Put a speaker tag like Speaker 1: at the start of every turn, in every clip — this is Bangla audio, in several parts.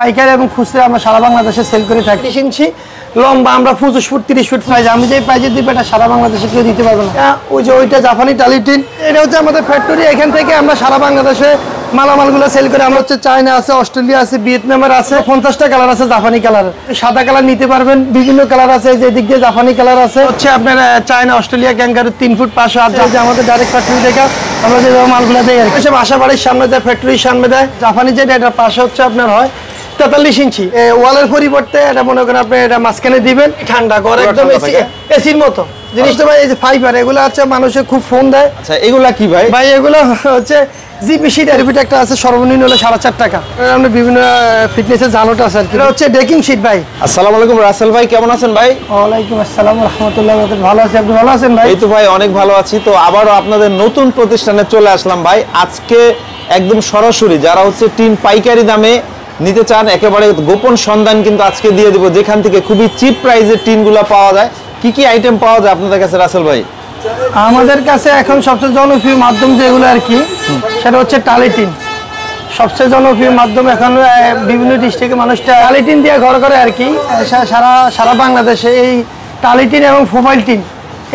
Speaker 1: পাইকারি এবং খুচরা আমরা সারা বাংলাদেশে সেল করে থাকি। 30 ইঞ্চি লম্বা আমরা 25 ফুট 30 ফুট প্রাইস, আমি যে প্রাইজে দিব এটা সারা বাংলাদেশে কেউ দিতে পারবে না। ওই যে ওইটা জাপানি টালিটিন, এটা হচ্ছে আমাদের ফ্যাক্টরি। এখান থেকে আমরা সারা বাংলাদেশে মালামালগুলো সেল করে। আমরা হচ্ছে চায়না আছে, অস্ট্রেলিয়া আছে, ভিয়েতনামের আছে, 50টা কালার আছে জাপানি কালার। সাদা কালার নিতে পারবেন, বিভিন্ন কালার আছে। যে দিক দিয়ে জাপানি কালার আছে হচ্ছে আপনার চায়না অস্ট্রেলিয়া ক্যাঙ্গারু 3 ফুট 500। আর যে আমাদের ডাইরেক্ট ফ্যাক্টরি থেকে আমরা যে মালগুলো দেই আর কি, সব আশাবাড়ির সামনে দেয়, ফ্যাক্টরির সামনে দেয়। জাপানি যেটা এটার পাশে হচ্ছে আপনার হয় 43 ইঞ্চি। ওয়ালের পরিবর্তে এটা মনে করেন আপনি এটা মাঝখানে দিবেন, ঠান্ডা করে একদম এসির মতো জিনিসটা ভাই। এই যে ফাইবার এগুলো আছে, মানুষে খুব ফোন দেয়।
Speaker 2: আচ্ছা এগুলা কি ভাই?
Speaker 1: ভাই এগুলো হচ্ছে জিপি শীট, এরবিট একটা আছে, সর্বনিম্ন হলো 4.5 টাকা। আমরা বিভিন্ন ফিটনেসের জানোটা আছে আর কি। এটা হচ্ছে ডেকিং শীট ভাই।
Speaker 2: আসসালামু আলাইকুম রাসেল ভাই, কেমন আছেন ভাই?
Speaker 1: ওয়ালাইকুম আসসালাম রাহমাতুল্লাহি ওয়া বারাকাতুহু। ভালো আছি, আপনি ভালো আছেন ভাই?
Speaker 2: এই তো ভাই অনেক ভালো আছি। তো আবারও আপনাদের নতুন প্রতিষ্ঠানে চলে আসলাম ভাই। আজকে একদম সরাসরি যারা হচ্ছে টিন পাইকারি দামে নিতে চান, একেবারে গোপন সন্ধান কিন্তু আজকে দিয়ে দেব, যেখান থেকে খুবই চিপ প্রাইসে টিনগুলো পাওয়া যায়। কি কি আইটেম পাওয়া যায় আপনাদের কাছে রাসেল ভাই?
Speaker 1: আমাদের কাছে এখন সবচেয়ে জনপ্রিয় মাধ্যম যেগুলো আর কি, সেটা হচ্ছে টালিটিন। সবচেয়ে জনপ্রিয় মাধ্যম এখন বিভিন্ন ডিস্ট্রিক্টে মানুষ টালিটিন দিয়ে ঘর করে আর কি। সারা বাংলাদেশে এই টালিটিন এবং প্রোফাইল টিন,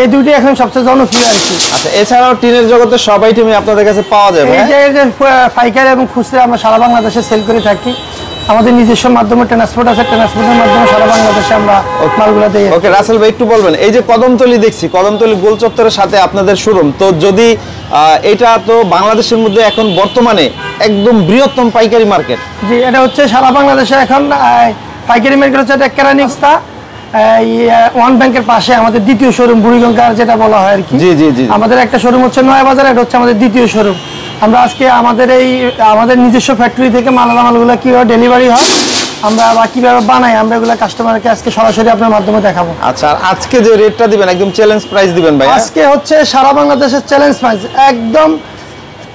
Speaker 1: এই দুটি এখন সবচেয়ে জনপ্রিয় আর কি।
Speaker 2: আচ্ছা এছাড়াও টিনের জগতে সব আইটেমই আপনাদের কাছে পাওয়া যাবে?
Speaker 1: এই যে পাইকারি এবং খুচরা আমরা সারা বাংলাদেশে সেল করে থাকি। আমাদের নিজস্ব মাধ্যমে ট্রান্সপোর্ট আছে, ট্রান্সপোর্টের মাধ্যমে সারা বাংলাদেশে আমরা মালগুলো দিই।
Speaker 2: ওকে রাসেল ভাই একটু বলবেন, এই যে কদমতলি দেখছি, কদমতলি গোল চত্বরের সাথে আপনাদের শোরুম, তো যদি এটা তো বাংলাদেশের মধ্যে এখন বর্তমানে একদম বৃহত্তম পাইকারি মার্কেট।
Speaker 1: জি, এটা হচ্ছে সারা বাংলাদেশে এখন পাইকারি মার্কেট হচ্ছে কেরানিক্সটা ওয়ান ব্যাংকের পাশে আমাদের দ্বিতীয় শোরুম, বুড়িগঙ্গার যেটা বলা হয় আর কি।
Speaker 2: জি জি জি।
Speaker 1: আমাদের একটা শোরুম হচ্ছে নয়া বাজার, এটা হচ্ছে আমাদের দ্বিতীয় শোরুম। আমরা আজকে আমাদের নিজস্ব ফ্যাক্টরি থেকে মালামালগুলো কীভাবে ডেলিভারি হয় আমরা বা কীভাবে বানাই আমরা এগুলো কাস্টমারকে আজকে সরাসরি আপনার মাধ্যমে দেখাবো।
Speaker 2: আচ্ছা আজকে যে রেটটা দিবেন একদম চ্যালেঞ্জ প্রাইস দিবেন ভাই?
Speaker 1: আজকে হচ্ছে সারা বাংলাদেশের চ্যালেঞ্জ প্রাইস, একদম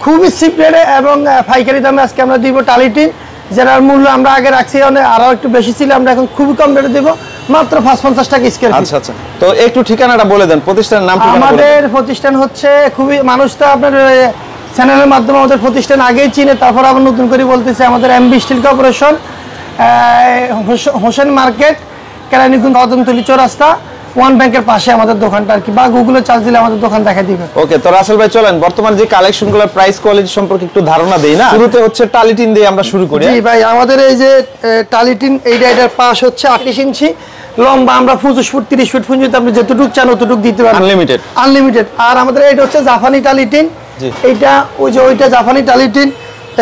Speaker 1: খুবই চিপ রেটে এবং পাইকারি দামে আজকে আমরা দিব টালিটিন, যেটার মূল্য আমরা আগে রাখছি আরও একটু বেশি ছিল, আমরা এখন খুবই কম রেটে দেবো, মাত্র 550 টাকা স্কয়ার ফিট।
Speaker 2: আচ্ছা আচ্ছা, তো একটু ঠিকানাটা বলে দেন, প্রতিষ্ঠানের নাম।
Speaker 1: আমাদের প্রতিষ্ঠান হচ্ছে খুবই, মানুষ তো আপনার চ্যানেলের মাধ্যমে আমাদের প্রতিষ্ঠান আগেই চিনে, তারপর আবার নতুন করে বলতেছে। আমাদের MB steel corporation, Hossain market, Keraniganj Kadamtali চৌরাস্তা, ওয়ান ব্যাংকের পাশে আমাদের দোকানটা আর কি, বা গুগলে চার্জ দিলে আমাদের দোকান দেখা দিবে।
Speaker 2: ওকে, তো রাসেল ভাই চলেন বর্তমান যে কালেকশনগুলোর প্রাইস কোয়ালিটি সম্পর্কে একটু ধারণা দেই না। শুরুতে হচ্ছে টালিটিন দিয়ে আমরা শুরু করি।
Speaker 1: জি ভাই, আমাদের এই যে টালিটিন, এটার পাশ হচ্ছে 28 ইঞ্চি লম্বা, আমরা 25 ফুট 30 ফুট পর্যন্ত আপনি যতটুকু চান অতটুকু দিতে পারেন, আনলিমিটেড। আর আমাদের এটা হচ্ছে জাপানি টালিটিন, এইটা ওই যে ওইটা জাপানি টালিটিন।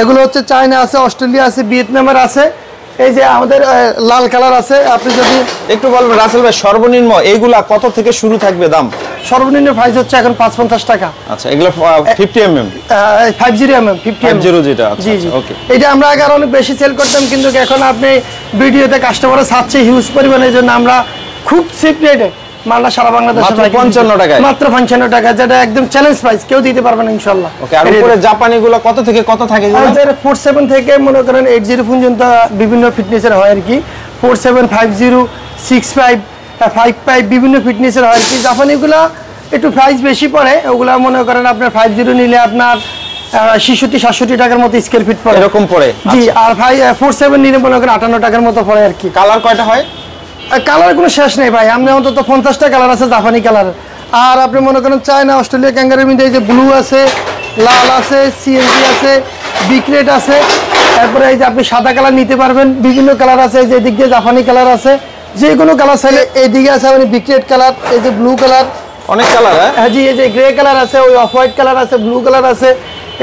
Speaker 1: এগুলো হচ্ছে চায়না আছে, অস্ট্রেলিয়া আছে, ভিয়েতনামের আছে। এই যে আমাদের লাল কালার আছে। আপনি যদি
Speaker 2: একটু বলবেন রাসেল ভাই, সর্বনিম্ন এইগুলা কত থেকে শুরু থাকবে দাম?
Speaker 1: সর্বনিম্ন প্রাইস হচ্ছে এখন 550 টাকা।
Speaker 2: আচ্ছা এগুলো 50 mm
Speaker 1: 50 mm 50
Speaker 2: যেটা।
Speaker 1: জি জি, ওকে। এটা আমরা আগে আরো অনেক বেশি সেল করতাম, কিন্তু এখন আপনি ভিডিওতে কাস্টমাররা চাচ্ছে হিউজ পরিমাণে, এই জন্য আমরা খুব চিপ রেটে মালটা সারা বাংলাদেশে
Speaker 2: মাত্র 55 টাকা,
Speaker 1: মাত্র 55 টাকা, যেটা একদম চ্যালেঞ্জ প্রাইস, কেউ দিতে পারবে না ইনশাআল্লাহ।
Speaker 2: ওকে, আর উপরে জাপানিগুলো কত থেকে কত থাকে?
Speaker 1: 47 থেকে মনে করেন 80 পর্যন্ত বিভিন্ন ফিটনেসের হয় আর কি। 47, 50, 65, 55 বিভিন্ন ফিটনেসের হয় আর কি। জাপানিগুলো একটু প্রাইস বেশি পড়ে, ওগুলা মনে করেন আপনার 50 নিলে আপনার 66-67 টাকার মতো স্কয়ার ফিট পড়ে,
Speaker 2: এরকম পড়ে।
Speaker 1: জি। আর 47 নিলে মনে করেন 58 টাকার মতো পড়ে আর কি।
Speaker 2: কালার কয়টা হয়?
Speaker 1: কালার কোনো শেষ নেই ভাই, আপনি অন্তত 50টা কালার আছে জাপানি কালার। আর আপনি মনে করেন চায়না অস্ট্রেলিয়া ক্যাঙ্গারুর মধ্যে এই যে ব্লু আছে, লাল আছে, সিএনজি আছে, বিক্রেট আছে। তারপরে এই যে আপনি সাদা কালার নিতে পারবেন, বিভিন্ন কালার আছে। এই যে এদিক দিয়ে জাপানি কালার আছে, যে কোনো কালার চাইলে। এইদিকে আছে আপনি বিক্রেট কালার, এই যে ব্লু কালার,
Speaker 2: অনেক কালার। হ্যাঁ
Speaker 1: জি, এই যে গ্রে কালার আছে, ওই অফ হোয়াইট কালার আছে, ব্লু কালার আছে।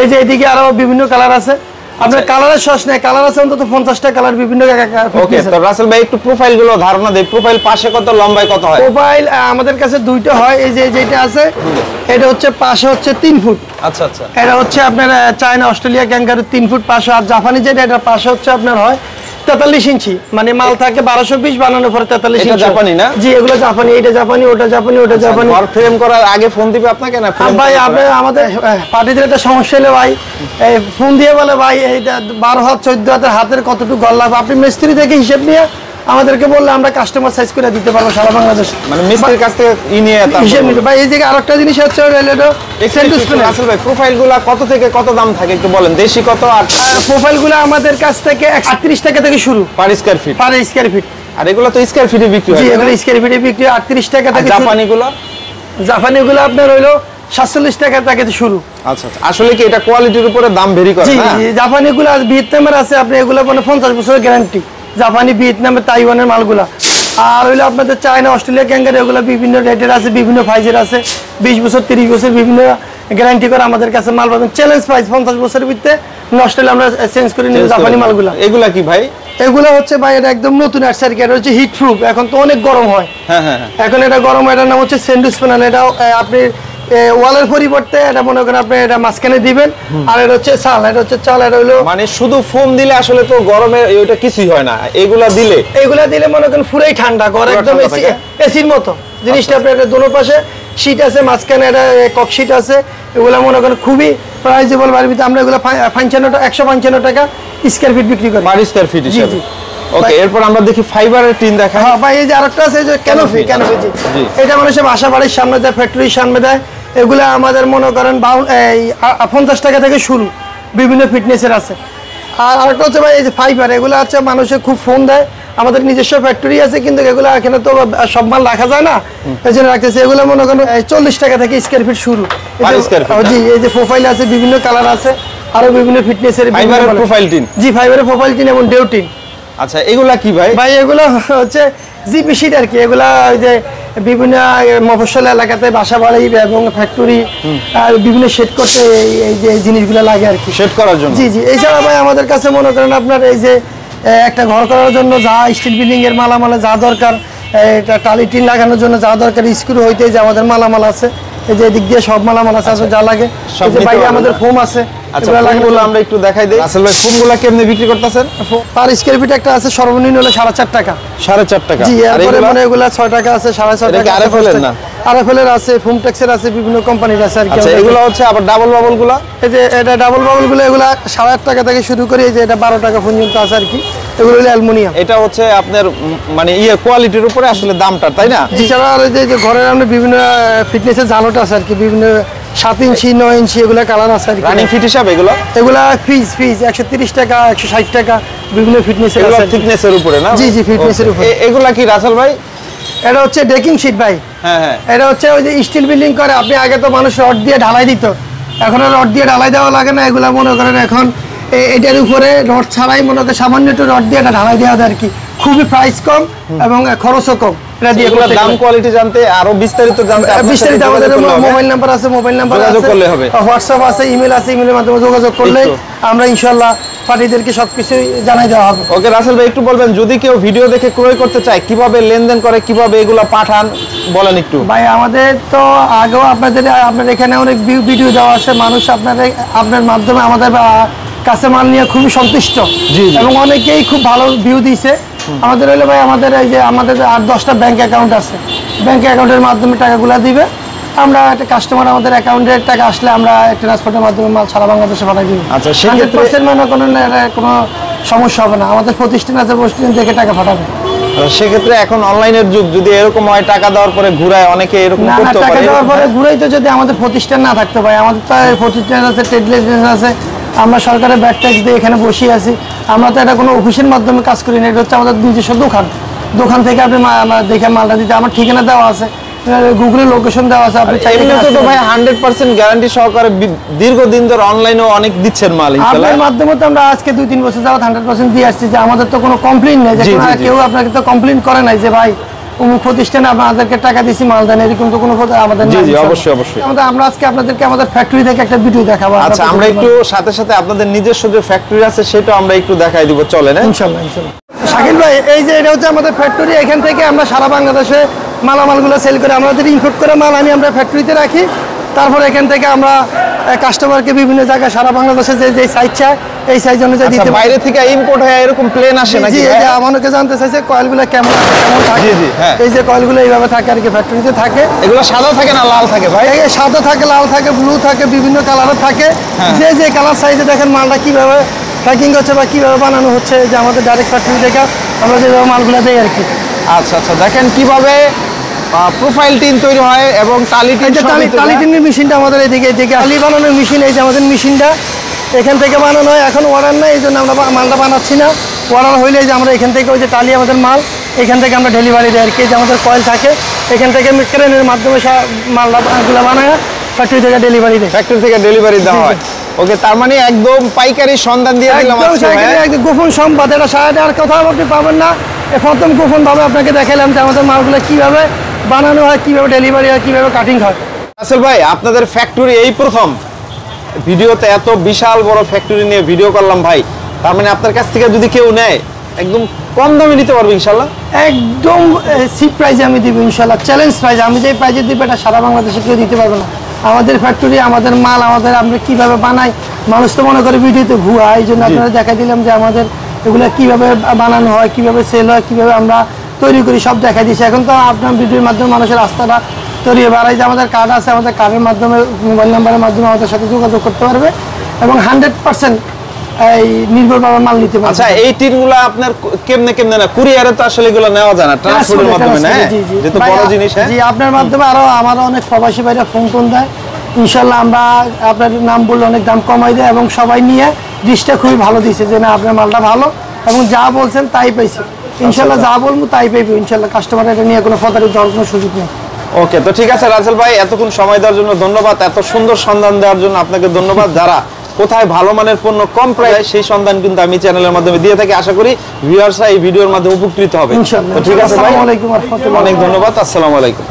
Speaker 1: এই যে এদিকে আরো বিভিন্ন কালার আছে। আপনার কালারের শেষ নেই, কালার আছে অন্তত 50টা কালার বিভিন্ন।
Speaker 2: ওকে, তো রাসেল ভাই একটু প্রোফাইল গুলো ধারণা দেই, প্রোফাইল পাশে কত, লম্বায় কত হয়?
Speaker 1: প্রোফাইল আমাদের কাছে দুইটা হয়। এই যে যেটা আছে এটা হচ্ছে পাশে হচ্ছে 3 ফুট।
Speaker 2: আচ্ছা আচ্ছা,
Speaker 1: এটা হচ্ছে আপনার চায়না অস্ট্রেলিয়া ক্যাঙ্গারু 3 ফুট 500। আর জাপানি যেটা এটার পাশে হচ্ছে আপনার হয় 43 ইঞ্চি, মানে মাল থাকে 1220 বানানোর পরে 43 ইঞ্চি।
Speaker 2: জাপানি না?
Speaker 1: জি, এগুলো জাপানি, এটা জাপানি, ওটা জাপানি, ওটা জাপানি।
Speaker 2: আর ফ্রেম করার আগে ফোন দিবে আপনাকে না?
Speaker 1: ভাই আপনি আমাদের পার্টিতে একটা সমস্যা হলে ভাই ফোন দিয়ে বলে ভাই এই 12 হাত 14 হাতের কতটুকু গল লাগবে, আপনি মিস্ত্রি থেকে হিসেব নিয়ে আমাদেরকে বললে আমরা কাস্টমার সাইজ করে দিতে পারবো সারা বাংলাদেশে।
Speaker 2: মানে মিস্ত্রির কাছ থেকে নিয়ে
Speaker 1: হিসেব নিতে ভাই। এই যে আরেকটা জিনিস হচ্ছে
Speaker 2: রাসেল ভাই, প্রোফাইলগুলো কত থেকে কত দাম থাকে একটু বলেন, দেশি কত আর
Speaker 1: প্রোফাইলগুলো আমাদের কাছ থেকে 38 টাকা থেকে শুরু
Speaker 2: per square feet.
Speaker 1: Per square feet.
Speaker 2: আর এগুলো তো স্কয়ার ফিটে বিক্রি হয়।
Speaker 1: জি, এগুলো স্কয়ার ফিটে বিক্রি 38 টাকা থেকে।
Speaker 2: জাপানিগুলো?
Speaker 1: জাপানিগুলো আপনার হলো 47 টাকা থেকে শুরু।
Speaker 2: আচ্ছা আচ্ছা, আসলে কি এটা কোয়ালিটির উপরে দাম ভেরি করে?
Speaker 1: জি
Speaker 2: না
Speaker 1: জি, জাপানিগুলো ভিয়েতনামের আছে, আপনি এগুলো মানে 50 বছরের গ্যারান্টি। জাপানি, ভিয়েতনামের, তাইওয়ানের মালগুলা। আর হইলো আপনাদের চায়না, অস্ট্রেলিয়া, ক্যাঙ্গারি, এগুলো বিভিন্ন রেটের আছে, বিভিন্ন প্রাইজের আছে। 20 বছর, 30 বছর বিভিন্ন গ্যারান্টি করে আমাদের কাছে মাল পাবেন। চ্যালেঞ্জ প্রাইস 50 বছরের ভিতরে নষ্ট হলে আমরা চেঞ্জ করে নিব জাপানি মালগুলা।
Speaker 2: এগুলা কি ভাই?
Speaker 1: এগুলো হচ্ছে ভাই এটা একদম নতুন আসছে, এটা হচ্ছে হিট প্রুফ। এখন তো অনেক গরম হয়।
Speaker 2: হ্যাঁ হ্যাঁ,
Speaker 1: এখন এটা গরম, এটার নাম হচ্ছে স্যান্ডউইচ প্যানেল। এটা আপনি ওয়ালের পরিবর্তে এটা মনে করেন আপনি এটা মাঝখানে দিবেন। আর এটা হচ্ছে চাল, এটা হচ্ছে চাল। এটা হলো
Speaker 2: মানে শুধু ফোম দিলে আসলে তো গরমে ওইটা কিছুই হয় না, এগুলা দিলে
Speaker 1: মনে করেন পুরাই ঠান্ডা ঘর, একদম এসির মতো জিনিসটা। আপনার এটা দোনো পাশে শীট আছে, মাঝখানে এটা কক শীট আছে। এগুলা মনে করেন খুবই প্রাইজেবল বাড়িতে। আমরা এগুলো 155 টাকা স্কয়ার ফিট বিক্রি করি,
Speaker 2: পার স্কয়ার ফিট হিসেবে। ওকে, এরপর আমরা দেখি ফাইবারের টিন দেখা।
Speaker 1: হ্যাঁ ভাই, এই যে আরেকটা আছে যে ক্যানোপি। জি, এটা মানুষের বাসা বাড়ির সামনে দেয়, ফ্যাক্টরির সামনে দেয়। এগুলা আমাদের মনে করেন 50 টাকা থেকে শুরু, বিভিন্ন ফিটনেসের আছে। আর আরেকটা হচ্ছে ভাই এই যে ফাইবার, এগুলো হচ্ছে মানুষের খুব ফোন দেয়। আমাদের নিজস্ব ফ্যাক্টরি আছে, কিন্তু এগুলো এখানে তো সব মাল রাখা যায় না, এই জন্য রাখতেছি। এগুলো মনে করেন 40 টাকা থেকে স্কয়ার ফিট শুরু। জি, এই যে প্রোফাইল আছে, বিভিন্ন কালার আছে, আরো বিভিন্ন ফিটনেসের
Speaker 2: ফাইবারের প্রোফাইল টিন।
Speaker 1: জি, ফাইবারের প্রোফাইল টিন এবং ডেউ টিন।
Speaker 2: আচ্ছা, এগুলা কি ভাই?
Speaker 1: ভাই এগুলো হচ্ছে জিপি শিট আর কি। এগুলা ওই যে বিভিন্ন মফস্বল এলাকাতে বাসা বাড়ি এবং ফ্যাক্টরি বিভিন্ন শেড করতে এই যে জিনিসগুলো লাগে আর কি,
Speaker 2: শেড করার জন্য।
Speaker 1: জি জি। এছাড়া ভাই আমাদের কাছে মনে করেন আপনার এই যে একটা ঘর করার জন্য যা স্টিল বিল্ডিং এর মালামাল যা দরকার, এটা টালি টিন লাগানোর জন্য যা দরকার, স্ক্রু হইতে যে আমাদের মালামাল আছে, এই যে এদিক দিয়ে সব মালামাল আছে, যা লাগে। এই যে বাইরে আমাদের ফোম আছে।
Speaker 2: আচ্ছা, ফোমগুলো আমরা একটু দেখাই দেই। আসলে ভাই ফোমগুলো কেমনে বিক্রি করতেছেন?
Speaker 1: পার স্কয়ার ফিট একটা আছে সর্বনিম্ন হলো 4.5 টাকা।
Speaker 2: 4.5 টাকা।
Speaker 1: জি, এরপরে মানে এগুলা 6 টাকা আছে, 6.5 টাকা।
Speaker 2: আরএফএল না?
Speaker 1: আরএফএল এর আছে, ফুমটেক্সের আছে, বিভিন্ন কোম্পানির আছে আর কি।
Speaker 2: আচ্ছা, এগুলো হচ্ছে আবার ডাবল বাবলগুলো।
Speaker 1: এই যে এটা ডাবল বাবলগুলো, এগুলা 8.5 টাকা থেকে শুরু করে এই যে এটা 12 টাকা পর্যন্ত আছে আর কি। এগুলো হলো অ্যালুমিনিয়াম।
Speaker 2: এটা হচ্ছে আপনার মানে কোয়ালিটির উপরে আসলে দামটা, তাই না?
Speaker 1: জি, ছাড়া আর এই যে ঘরের আমরা বিভিন্ন ফিটনেসের জালোটা আছে আর কি, বিভিন্ন 7 ইঞ্চি 9 ইঞ্চি এগুলা কালার আছে আর কি।
Speaker 2: রানিং ফিট হিসাবে
Speaker 1: এগুলা ফিজ 130 টাকা, 160 টাকা, বিভিন্ন ফিটনেসের আছে।
Speaker 2: থিকনেসের উপরে না?
Speaker 1: জি জি, ফিটনেসের উপরে।
Speaker 2: এগুলা কি রাসেল ভাই?
Speaker 1: এটা হচ্ছে ডেকিং শীট ভাই।
Speaker 2: হ্যাঁ হ্যাঁ,
Speaker 1: এটা হচ্ছে ওই যে স্টিল বিল্ডিং করে, আপনি আগে তো মানুষ রড দিয়ে ঢালাই দিত, এখন আর রড দিয়ে ঢালাই দেওয়া লাগে না। এগুলা মনে করেন এখন এটার উপরে রড ছাড়াই মনে করেন সামান্য একটু রড দিয়ে এটা ঢালাই দেওয়া যায় আর কি। খুবই প্রাইস কম এবং খরচও কম। এটা দিয়ে
Speaker 2: এগুলোর দাম কোয়ালিটি জানতে, আরো বিস্তারিত জানতে
Speaker 1: বিস্তারিত আমাদের মোবাইল নাম্বার আছে, মোবাইল নাম্বার
Speaker 2: যোগাযোগ করলে হবে।
Speaker 1: হোয়াটসঅ্যাপ আছে, ইমেল আছে, ইমেলের মাধ্যমে যোগাযোগ করলে আমরা ইনশাআল্লাহ পার্টিদেরকে সবকিছু জানাই দেওয়া হবে।
Speaker 2: ওকে রাসেল ভাই, একটু বলবেন যদি কেউ ভিডিও দেখে ক্রয় করতে চায় কিভাবে লেনদেন করে, কিভাবে এগুলো পাঠান বলেন একটু।
Speaker 1: ভাই আমাদের তো আগেও আপনাদের এখানে অনেক ভিডিও দেওয়া আছে, মানুষ আপনার মাধ্যমে আমাদের কাছে মাল নিয়ে খুবই সন্তুষ্ট এবং অনেকেই খুব ভালো ভিউ দিয়েছে। আমাদের হলো ভাই আমাদের এই যে আমাদের 8-10টা ব্যাংক অ্যাকাউন্ট আছে, ব্যাংক অ্যাকাউন্টের মাধ্যমে টাকাগুলো দিবে। আমরা একটা কাস্টমার আমাদের অ্যাকাউন্টে টাকা আসলে আমরা ট্রান্সপোর্টের মাধ্যমে মাল সারা বাংলাদেশে পাঠাই দিব।
Speaker 2: আচ্ছা, সেক্ষেত্রে
Speaker 1: 100% মানে কোনো সমস্যা হবে না। আমাদের প্রতিষ্ঠান আছে, প্রতিষ্ঠান দেখে টাকা পাঠাবে।
Speaker 2: সেক্ষেত্রে এখন অনলাইনের যুগ, যদি এরকম হয় টাকা দেওয়ার পরে ঘুরায়, অনেকে এরকম করতে পারে।
Speaker 1: টাকা দেওয়ার পরে ঘুরাই তো যদি আমাদের প্রতিষ্ঠান না থাকতো ভাই, আমাদের তো প্রতিষ্ঠান আছে, ট্রেড লাইসেন্স আছে, আমরা সরকারের ব্যাট ট্যাক্স দিয়ে এখানে বসে আছি। আমরা তো এটা কোনো অফিসের মাধ্যমে কাজ করি না, এটা হচ্ছে আমাদের নিজস্ব দোকান থেকে আপনি দেখে মালটা দিতে। আমার ঠিকানা দেওয়া আছে, গুগলে লোকেশন দেওয়া আছে, আপনি চাইলে
Speaker 2: তো ভাই 100% গ্যারান্টি সহকারে দীর্ঘদিন ধরে অনলাইনে অনেক দিচ্ছেন মাল।
Speaker 1: আপনার মাধ্যমে তো আমরা আজকে 2-3 বছর যাবত 100% দিয়ে আসছি, যে আমাদের তো কোনো কমপ্লেইন নেই, যে কেউ আপনাকে তো কমপ্লেইন করে নাই যে ভাই অমুক প্রতিষ্ঠানে আপনাদেরকে টাকা দিছি মাল দেন, এরকম তো কোনো আমাদের
Speaker 2: জি জি, অবশ্যই অবশ্যই।
Speaker 1: আমরা আজকে আপনাদেরকে আমাদের ফ্যাক্টরি থেকে একটা ভিডিও দেখাবো।
Speaker 2: আচ্ছা, আমরা একটু সাথে সাথে আপনাদের নিজস্ব যে ফ্যাক্টরি আছে সেটা আমরা একটু দেখাই দিব, চলেন
Speaker 1: ইনশাআল্লাহ ইনশাআল্লাহ। শাকিল ভাই, এই যে এটা হচ্ছে আমাদের ফ্যাক্টরি, এখান থেকে আমরা সারা বাংলাদেশে মালামালগুলো সেল করে, আমাদের ইনপুট করে মাল আমরা ফ্যাক্টরিতে রাখি। তারপর এখান থেকে আমরা কাস্টমারকে বিভিন্ন জায়গায় সারা বাংলাদেশে যে সাইজ চায় এই সাইজ অনুযায়ী দিতে।
Speaker 2: বাইরে থেকে ইম্পোর্ট হয়ে এরকম প্লেন আসে নাকি?
Speaker 1: জি, এই যে আমাকে জানতে চাইছে কয়েলগুলো কেমন থাকে।
Speaker 2: জি জি, হ্যাঁ,
Speaker 1: এই যে কয়েলগুলো এইভাবে থাকে আর কি, ফ্যাক্টরিতে থাকে।
Speaker 2: এগুলো সাদা থাকে না লাল থাকে ভাই?
Speaker 1: সাদা থাকে, লাল থাকে, ব্লু থাকে, বিভিন্ন কালারের থাকে। যে কালার সাইজে দেখেন মালটা কিভাবে প্যাকিং হচ্ছে বা কিভাবে বানানো হচ্ছে, যে আমাদের ডাইরেক্ট ফ্যাক্টরি থেকে আমরা যেভাবে মালগুলো দেই আর কি।
Speaker 2: আচ্ছা আচ্ছা, দেখেন কিভাবে প্রোফাইল টিন তৈরি হয় এবং টালি টিন
Speaker 1: টালি টিনের মেশিনটা আমাদের এদিকে টালি বানানোর মেশিন, এই যে আমাদের মেশিনটা এখান থেকে বানানো হয়। এখন অর্ডার নাই, এই জন্য আমরা মালটা বানাচ্ছি না। অর্ডার হইলে যে আমরা এখান থেকে ওই যে টালি আমাদের মাল এখান থেকে আমরা ডেলিভারি দেয় আর কি। যে আমাদের কয়েল থাকে এখান থেকে ক্রেনের মাধ্যমে মালগুলো বানায় ফ্যাক্টরি থেকে ডেলিভারি দেয়।
Speaker 2: ফ্যাক্টরি থেকে ডেলিভারি দেওয়া হয়। ওকে, তার মানে একদম পাইকারি সন্ধান দিয়ে দিলাম আজকে ভাই।
Speaker 1: একদম গোপন সম্পদ, এটা সারাটা আর কোথাও আপনি পাবেন না। প্রথম গোপন ভাবে আপনাকে দেখালাম যে আমাদের মালগুলো কিভাবে বানানো হয়, কিভাবে ডেলিভারি হয়, কিভাবে কাটিং হয়।
Speaker 2: রাসেল ভাই, আপনাদের ফ্যাক্টরি এই প্রথম ভিডিওতে এত বিশাল বড় ফ্যাক্টরি নিয়ে ভিডিও করলাম ভাই। তার মানে আপনার কাছ থেকে যদি কেউ নেয় একদম কম দামে নিতে পারবে ইনশাল্লাহ?
Speaker 1: একদম চিপ প্রাইসে আমি দিব ইনশাল্লাহ, চ্যালেঞ্জ প্রাইস। আমি যে প্রাইসে দিব এটা সারা বাংলাদেশে কেউ দিতে পারবে না। আমাদের ফ্যাক্টরি, আমাদের মাল, আমরা কিভাবে বানাই, মানুষ তো মনে করে ভিডিওতে ভুয়া, এই জন্য আপনারা দেখা দিলাম যে আমাদের এগুলো কিভাবে বানানো হয়, কিভাবে সেল হয়, কিভাবে আমরা তৈরি করি সব দেখা দিচ্ছি। এখন তো আপনার ভিডিওর মাধ্যমে মানুষের রাস্তাটা তৈরি হবে। আর এই যে আমাদের কার্ড আছে, আমাদের কার্ডের মাধ্যমে, মোবাইল নাম্বারের মাধ্যমে আমাদের সাথে যোগাযোগ করতে পারবে এবং 100% এই নির্ভরভাবে মাল নিতে পারবে।
Speaker 2: আচ্ছা, এই টিনগুলো আপনার কেমনে না কুরিয়ারে তো আসলে এগুলো নেওয়া যায় না, ট্রান্সপোর্টের মাধ্যমে না? যেহেতু বড় জিনিস।
Speaker 1: জি, আপনার মাধ্যমে আমারও অনেক প্রবাসী ভাইরা ফোন দেয়। ইনশাল্লাহ আমরা আপনার নাম বললে অনেক দাম কমাই দেয় এবং সবাই নিয়ে ডিশটা খুবই ভালো দিচ্ছে যে না আপনার মালটা ভালো এবং যা বলছেন তাই পাইছি। ইনশাল্লাহ যা বলবো তাই পাইবো ইনশাল্লাহ। কাস্টমার এটা নিয়ে কোনো প্রতারিত হওয়ার কোনো সুযোগ নেই।
Speaker 2: ওকে, তো ঠিক আছে রাসেল ভাই, এতক্ষণ সময় দেওয়ার জন্য ধন্যবাদ, এত সুন্দর সন্ধান দেওয়ার জন্য আপনাকে ধন্যবাদ। যারা কোথায় ভালো মানের পণ্য কম প্রাইস সেই সন্ধান কিন্তু আমি চ্যানেলের মাধ্যমে দিয়ে থাকি। আশা করি ভিউয়ার্সরা এই ভিডিওর মাধ্যমে উপকৃত হবে।
Speaker 1: ইনশাআল্লাহ।
Speaker 2: ঠিক আছে ভাই,
Speaker 1: আসসালামু আলাইকুম ওয়া রাহমাতুল্লাহ।
Speaker 2: অনেক ধন্যবাদ। আসসালামু আলাইকুম।